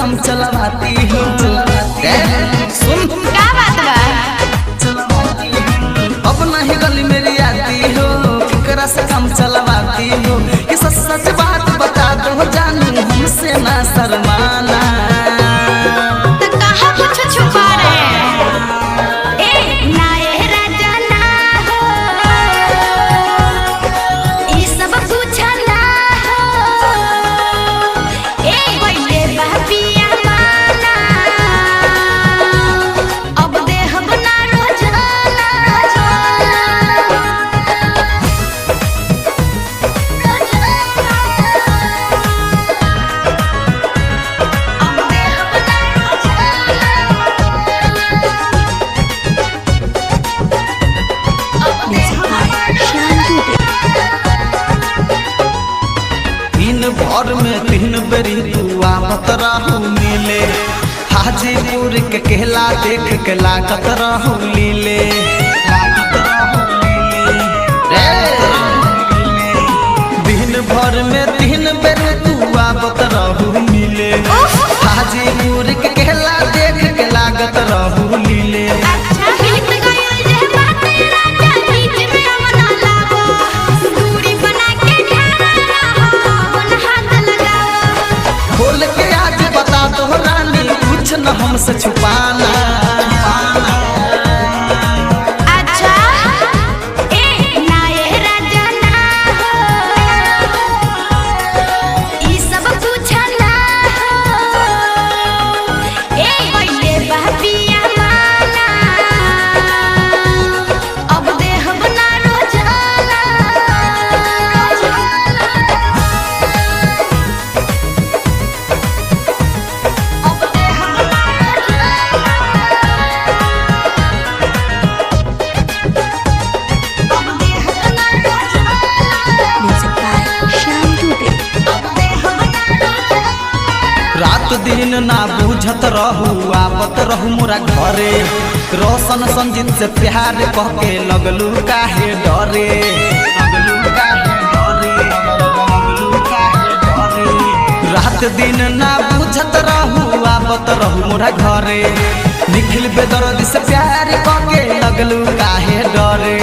काम चलवाती हो। सुन क्या बात बा? अब नहीं गली मेरी आती हो, केकरा से काम चलवाती हो। कि सच सच बात बता दो जानू, हमसे ना शर्माना। तो कहाँ कुछ छुपा रहे हैं? ए ना ये राजा ना हो, ये सब पूछा ना हो। ए पहले बापिया माना, अब देह बना रोजाना। दिन भर में 3 बेरी तू आवत रहू मिले, हाजीपुर के केला देख के लागत रहू लीले। दिन भर में 3 बेरी तू आवत रहू मिले, हाजीपुर के केला देख के लागत रहू लीले। खोल के आज बता दो रानी, कुछ न हमसे छुपाना। अच्छा ए ना ये राजा ना हो, ये सब पूछा ना हो। ए पहले बापिया माना, अब देह बना रोजाना। रात दिन ना बुझत रहू, आवत रहू मोरा घरे। रोशन संजीत से प्यार कह के लगलू काहे डरे। रात दिन ना बुझत रहू, आवत रहू मोरा घरे। निखिल बेदर्दी से प्यार कह के लगलू काहे डरे।